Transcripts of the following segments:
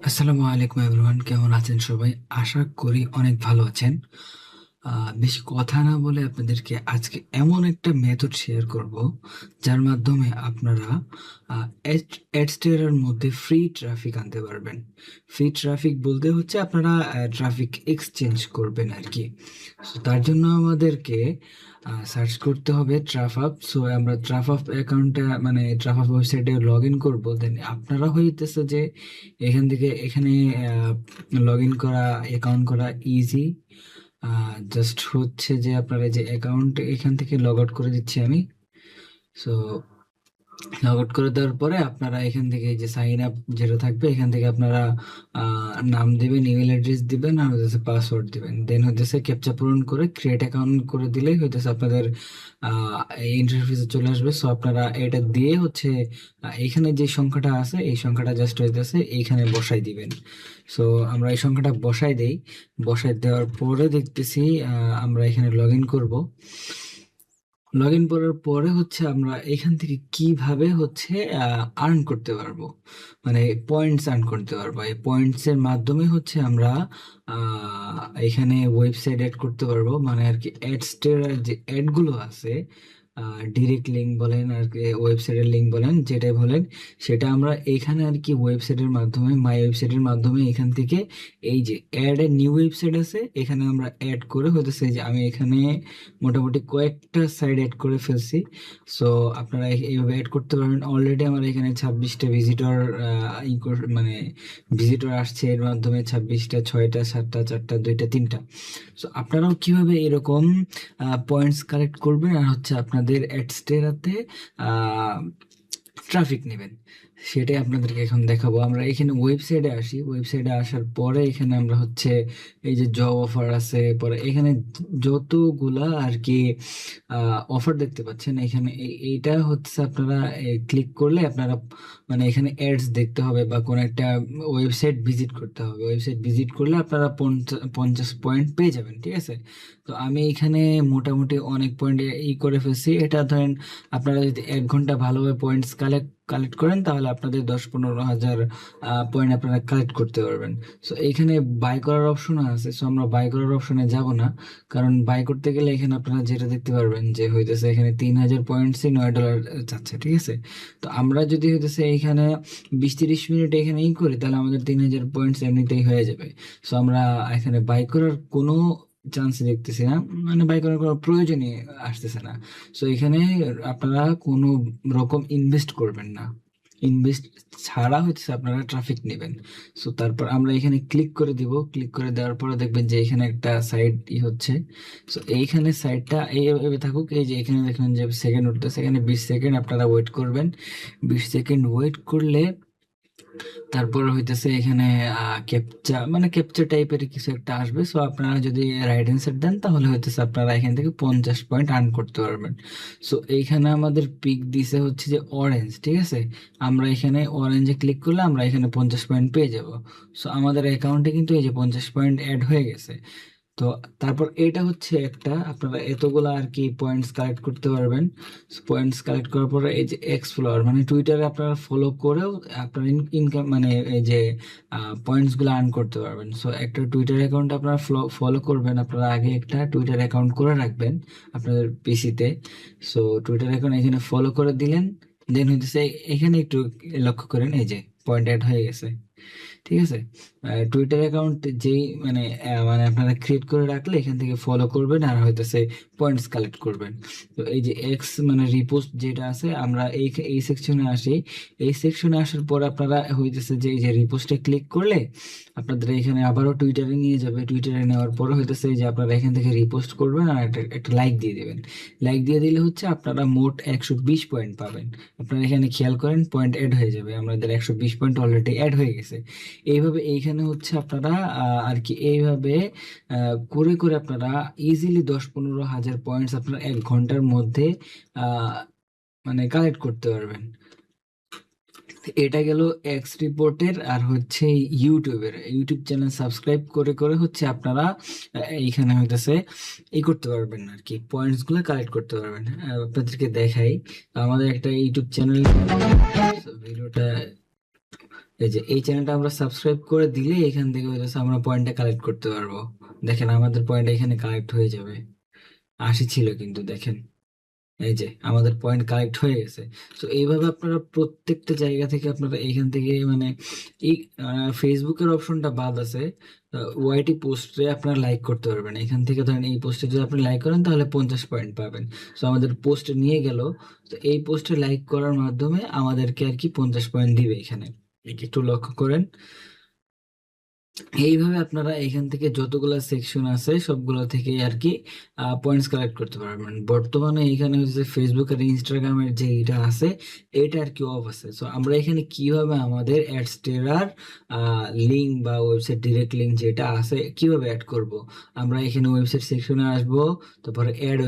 আসসালামু আলাইকুম এভরিওয়ান, কেমন আছেন সবাই? আশা করি অনেক ভালো আছেন। বেশি কথা না বলে আপনাদেরকে আজকে এমন একটা মেথড শেয়ার করব যার মাধ্যমে আপনারা অ্যাডস্টেরার মধ্যে ফ্রি ট্রাফিক আনতে পারবেন। ফ্রি ট্রাফিক বলতে হচ্ছে আপনারা ট্রাফিক এক্সচেঞ্জ করবেন আর কি। So, তার জন্য আমাদেরকে সার্চ করতে হবে ট্রাফাপ। সো আমরা ট্রাফাপ অ্যাকাউন্টটা মানে ট্রাফাপ ওয়েবসাইটে লগ ইন করবো। দেন আপনারা হইতেছে যে এখান থেকে এখানে লগ ইন করা, অ্যাকাউন্ট করা ইজি। জাস্ট হচ্ছে যে আপনার এই যে অ্যাকাউন্ট এখান থেকে লগ আউট করে দিচ্ছি আমি। সো লগ আউট করে দেওয়ার পরে আপনারা এখান থেকে এই যে সাইন আপ যেটা থাকবে এখান থেকে আপনারা নাম দিবেন, ইমেল অ্যাড্রেস দিবেন, আর হচ্ছে পাসওয়ার্ড দিবেন। দেন হচ্ছে ক্যাপচা পূরণ করে ক্রিয়েট অ্যাকাউন্ট করে দিলেই হইতেছে আপনাদের এই ইন্টারফেসে চলে আসবে। সো আপনারা এটা দিয়ে হচ্ছে এইখানে যে সংখ্যাটা আছে এই সংখ্যাটা জাস্ট হইতেছে এইখানে বসাই দিবেন। সো আমরা এই সংখ্যাটা বসাই দেই। বসাই দেওয়ার পরে দেখতেছি আমরা এখানে লগ ইন করবো। লগ ইন করার পরে হচ্ছে আমরা এখান থেকে কিভাবে হচ্ছে আর্ন করতে পারবো, মানে পয়েন্টস আর্ন করতে পারবো। এই পয়েন্টস এর মাধ্যমে হচ্ছে আমরা এখানে ওয়েবসাইট অ্যাড করতে পারবো, মানে আর কি অ্যাডস্টের যে অ্যাড গুলো আছে, ডিরেক্ট লিঙ্ক বলেন আর কি, ওয়েবসাইটের লিঙ্ক বলেন, যেটাই বলেন সেটা আমরা এখানে আর কি ওয়েবসাইটের মাধ্যমে, মাই ওয়েবসাইটের মাধ্যমে এখান থেকে এই যে অ্যাড এ নিউ ওয়েবসাইট আছে এখানে আমরা অ্যাড করে হতেছে যে আমি এখানে মোটামুটি কয়েকটা সাইড অ্যাড করে ফেলছি। সো আপনারা এইভাবে অ্যাড করতে পারবেন। অলরেডি আমার এখানে 26টা ভিজিটর মানে ভিজিটর আসছে, এর মাধ্যমে 26টা, 6টা, 7টা, 4টা, 2টা, 3টা। সো আপনারাও কিভাবে এরকম পয়েন্টস কালেক্ট করবেন আর হচ্ছে আপনাদের অ্যাডস্টেরাতে ট্রাফিক নেবেন সেটাই আপনাদেরকে এখন দেখাবো। আমরা এখানে ওয়েবসাইটে আসি। ওয়েবসাইটে আসার পরে এখানে আমরা হচ্ছে এই যে জব অফার আছে, পরে এখানে যতগুলা আর কি অফার দেখতে পাচ্ছেন এখানে এইটা হচ্ছে আপনারা ক্লিক করলে আপনারা মানে এখানে অ্যাডস দেখতে হবে বা কোনো একটা ওয়েবসাইট ভিজিট করতে হবে। ওয়েবসাইট ভিজিট করলে আপনারা 50 পয়েন্ট পেয়ে যাবেন, ঠিক আছে? তো আমি এখানে মোটামুটি অনেক পয়েন্ট করে ফেলছি। এটা ধরেন আপনারা যদি 1 ঘন্টা ভালোভাবে পয়েন্টস কালেক্ট করেন তাহলে আপনাদের 10-15 হাজার পয়েন্ট আপনারা কালেক্ট করতে পারবেন। সো এইখানে বাই করার অপশন আছে। সো আমরা বাই করার অপশনে যাব না, কারণ বাই করতে গেলে এখানে আপনারা যেটা দেখতে পারবেন যে হইতেছে এখানে 3000 পয়েন্টসই $9 যাচ্ছে, ঠিক আছে? তো আমরা যদি হইতেছে এখানে 20-30 মিনিট এখানে করি তাহলে আমাদের 3000 পয়েন্টস এমনিতেই হয়ে যাবে। সো আমরা এখানে বাই করার কোনো চান্স দেখতেছি না, মানে বাই করার কোনো প্রয়োজনই আসতেছে না। সো এখানে আপনারা কোনো রকম ইনভেস্ট করবেন না। ইনভেস্ট ছাড়া হচ্ছে আপনারা ট্রাফিক নেবেন। সো তারপর আমরা এখানে ক্লিক করে দিব। ক্লিক করে দেওয়ার পরে দেখবেন যে এখানে একটা সাইড হচ্ছে। সো এইখানে সাইডটা এইভাবে থাকুক। এই যে এখানে দেখবেন যে সেকেন্ড উঠতেছে, এখানে 20 সেকেন্ড আপনারা ওয়েট করবেন। 20 সেকেন্ড ওয়েট করলে তারপর হইতেছে এখানে ক্যাপচা, মানে ক্যাপচা টাইপের কিছু একটা আসবে। সো আপনারা যদি রাইট অ্যান্সার দেন তাহলে হইতেছে আপনারা এখান থেকে 50 পয়েন্ট আর্ন করতে পারবেন। সো এইখানে আমাদের পিক দিছে হচ্ছে যে অরেঞ্জ, ঠিক আছে? আমরা এখানে অরেঞ্জে ক্লিক করলে আমরা এখানে 50 পয়েন্ট পেয়ে যাব। সো আমাদের অ্যাকাউন্টে কিন্তু এই যে 50 পয়েন্ট অ্যাড হয়ে গেছে। তো তারপর এটা হচ্ছে একটা, আপনারা এতগুলা আর কি পয়েন্টস কালেক্ট করতে পারবেন। পয়েন্টস কালেক্ট করার পরে এই যে এক্সপ্লোর, মানে টুইটারে আপনারা ফলো করেও আপনার ইনকাম মানে এই যে পয়েন্টস গুলো আর্ন করতে পারবেন। সো একটা টুইটার অ্যাকাউন্ট আপনারা ফলো করবেন, আপনারা আগে একটা টুইটার অ্যাকাউন্ট করে রাখবেন আপনাদের পিসিতে। সো টুইটার অ্যাকাউন্ট এখানে ফলো করে দিলেন। দেন হইতেছে এখানে একটু লক্ষ্য করেন এই যে পয়েন্ট অ্যাড হয়ে গেছে, ঠিক আছে? টুইটার অ্যাকাউন্ট যেই মানে মানে আপনারা ক্রিয়েট করে রাখলে এখান থেকে ফলো করবেন আর হইতেছে পয়েন্টস কালেক্ট করবেন। তো এই যে এক্স মানে রিপোস্ট যেটা আছে, আমরা এই এই সেকশনে আসি। এই সেকশনে আসার পর আপনারা হইতেছে যে এই যে রিপোস্টে ক্লিক করলে আপনাদের এখানে আবারও টুইটারে নিয়ে যাবে। টুইটারে নেওয়ার পরে হইতেছে যে আপনারা এখান থেকে রিপোস্ট করবেন আর একটা একটা লাইক দিয়ে দেবেন। লাইক দিয়ে দিলে হচ্ছে আপনারা মোট 120 পয়েন্ট পাবেন। আপনারা এখানে খেয়াল করেন পয়েন্ট অ্যাড হয়ে যাবে, আমাদের 120 পয়েন্ট অলরেডি অ্যাড হয়ে গেছে। এইভাবে এইখানে হচ্ছে আপনারা আর কি এইভাবে করে করে আপনারা ইজিলি 10-15 হাজার পয়েন্টস আপনার 1 ঘন্টার মধ্যে আহ, মানে কালেক্ট করতে পারবেন। এটা গেল এক্স রিপোর্টের। আর হচ্ছে ইউটিউবের, ইউটিউব চ্যানেল সাবস্ক্রাইব করে করে হচ্ছে আপনারা এইখানে হইতেছে করতে পারবেন আর কি, পয়েন্টস গুলো কালেক্ট করতে পারবেন। আপনাদেরকে দেখাই, আমাদের একটা ইউটিউব চ্যানেল, ভিডিওটা এই যে এই চ্যানেলটা আমরা সাবস্ক্রাইব করে দিলে এখান থেকে হচ্ছে আমরা পয়েন্টটা কালেক্ট করতে পারবো। দেখেন আমাদের পয়েন্ট এখানে কালেক্ট হয়ে যাবে। 80 ছিল কিন্তু দেখেন, এই যে আমাদের পয়েন্ট কালেক্ট হয়ে গেছে। তো এইভাবে আপনারা প্রত্যেকটা জায়গা থেকে আপনারা এখান থেকে মানে এই ফেসবুকের অপশনটা বাদ আছে, ওয়াইটি পোস্টে আপনারা লাইক করতে পারবেন এখান থেকে। ধরেন এই পোস্টে যদি আপনি লাইক করেন তাহলে 50 পয়েন্ট পাবেন। তো আমাদের পোস্টে নিয়ে গেল, তো এই পোস্টে লাইক করার মাধ্যমে আমাদেরকে আর কি 50 পয়েন্ট দিবে এখানে, একটু লক্ষ্য করেন। এইভাবে আপনারা এখান থেকে যতগুলা সেকশন আছে সবগুলো থেকে আর কি পয়েন্টস কালেক্ট করতে পারবেন। বর্তমানে এখানে হচ্ছে ফেসবুক আর ইনস্টাগ্রামের যে এটা আছে এটা আর কি অফ আছে। সো আমরা এখানে কিভাবে আমাদের অ্যাডস্টেরার লিঙ্ক বা ওয়েবসাইট ডিরেক্ট লিঙ্ক যেটা আছে কিভাবে অ্যাড করব, আমরা এখানে ওয়েবসাইট সেকশনে আসব, তারপরে অ্যাড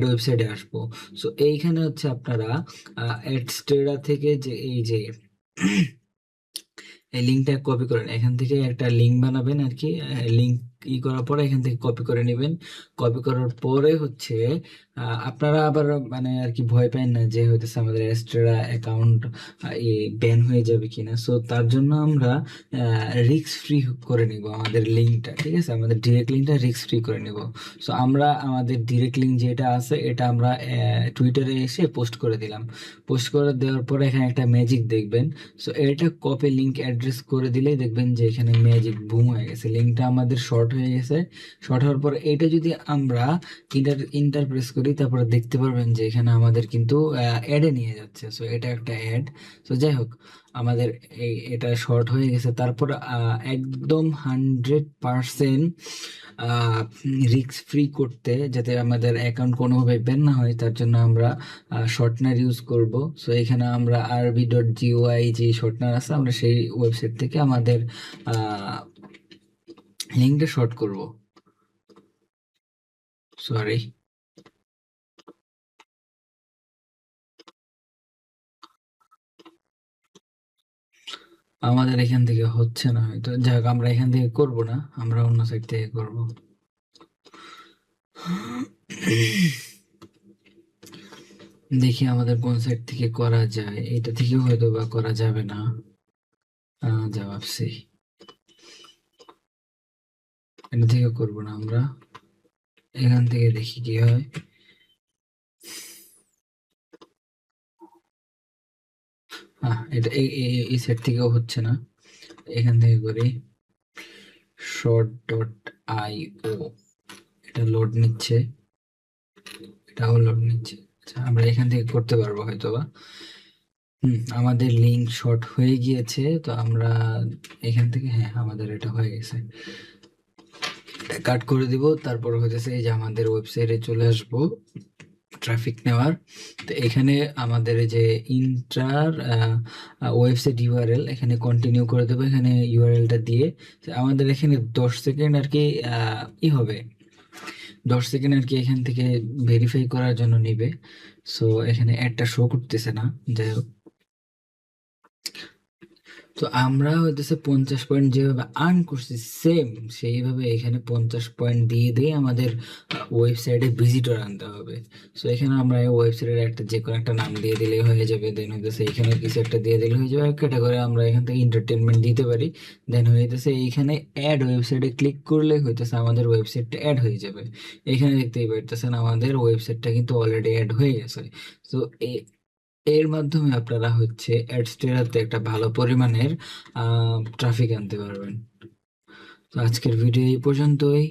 ওয়েবসাইটে আসবো। সো এইখানে হচ্ছে আপনারা অ্যাডস্টেরা থেকে যে এই যে এই লিঙ্কটা কপি করেন, এখান থেকে একটা লিঙ্ক বানাবেন আর কি। লিঙ্ক করার পরে এখান থেকে কপি করে নেবেন। কপি করার পরে হচ্ছে আপনারা আবার মানে আর কি ভয় পান না যে হইতেছে আমাদের এক্সট্রা অ্যাকাউন্ট ব্যান হয়ে যাবে কিনা। সো তার জন্য আমরা রিস্ক ফ্রি করে নিব আমাদের লিঙ্কটা, ঠিক আছে, আমাদের ডিরেক্ট লিঙ্কটা রিস্ক ফ্রি করে নিব। সো আমরা আমাদের ডিরেক্ট লিঙ্ক যেটা আছে এটা আমরা টুইটারে এসে পোস্ট করে দিলাম। পোস্ট করে দেওয়ার পরে এখানে একটা ম্যাজিক দেখবেন। সো এটা কপি লিংক অ্যাড্রেস করে দিলেই দেখবেন যে এখানে ম্যাজিক বুম হয়ে গেছে, লিঙ্কটা আমাদের শর্ট হয়ে গেছে। শর্ট হওয়ার পর এটা যদি আমরা ইন্টার প্রেস করি তারপরে দেখতে পারবেন যে এখানে আমাদের কিন্তু অ্যাডে নিয়ে যাচ্ছে। সো এটা একটা অ্যাড। সো যাই হোক, আমাদের এটা শর্ট হয়ে গেছে। তারপর একদম 100% রিস্ক ফ্রি করতে, যাতে আমাদের অ্যাকাউন্ট কোনোভাবে ব্যান না হয়, তার জন্য আমরা শর্টনার ইউজ করব। সো এখানে আমরা rb.gui যে শর্টনার আছে আমরা সেই ওয়েবসাইট থেকে আমাদের লিঙ্কটা শর্ট করব। সরি, আমাদের এখান থেকে হচ্ছে না হয়তো, যাই হোক আমরা এখান থেকে করব না, আমরা অন্য সাইট থেকে করব। দেখি আমাদের কোন সাইট থেকে করা যায়, এটা থেকে হয়তো বা করা যাবে না, যা ভাবছি এটা থেকে করব না আমরা, এখান থেকে দেখি কি হয়। এটা এই সেট থেকেও হচ্ছে না, এখান থেকে করি। short.io, এটা লোড নিচ্ছে, এটাও লোড নিচ্ছে। আচ্ছা, আমরা এখান থেকে করতে পারবো হয়তো বা। আমাদের লিংক শর্ট হয়ে গিয়েছে, তো আমরা এখান থেকে, হ্যাঁ আমাদের এটা হয়ে গেছে, এটা কাট করে দিব। তারপর হচ্ছে এই যে আমাদের ওয়েবসাইটে চলে আসবো ট্রাফিক নেওয়ার। তো এখানে আমাদের যে ইন্টার ওয়েবসাইট ইউআরএল এখানে কন্টিনিউ করে দেবো, এখানে ইউআরএলটা দিয়ে আমাদের এখানে 10 সেকেন্ড আর কি হবে, 10 সেকেন্ড আর কি এখান থেকে ভেরিফাই করার জন্য নিবে। সো এখানে অ্যাডটা শো করতেছে না, যাই হোক। তো আমরা হইতেছে 50 পয়েন্ট যেভাবে আর্ন করছি সেম সেইভাবে এখানে 50 পয়েন্ট দিয়ে দিয়ে আমাদের ওয়েবসাইটে ভিজিটর আনতে হবে। সো এখানে আমরা ওয়েবসাইটের একটা যে কোনো একটা নাম দিয়ে দিলেই হয়ে যাবে। দেন হইতেছে এখানে কিছু একটা দিয়ে দিলে হয়ে যাবে, ক্যাটাগরি আমরা এখান থেকে এন্টারটেনমেন্ট দিতে পারি। দেন হইতেছে এইখানে অ্যাড ওয়েবসাইটে ক্লিক করলে হইতেছে আমাদের ওয়েবসাইটটা অ্যাড হয়ে যাবে। এখানে দেখতেই পারতেছেন আমাদের ওয়েবসাইটটা কিন্তু অলরেডি অ্যাড হয়ে গেছে। তো এর মাধ্যমে আপনারা হচ্ছে অ্যাডস্টেরাতে একটা ভালো পরিমাণের ট্রাফিক আনতে পারবেন। তো আজকের ভিডিও এই পর্যন্তই।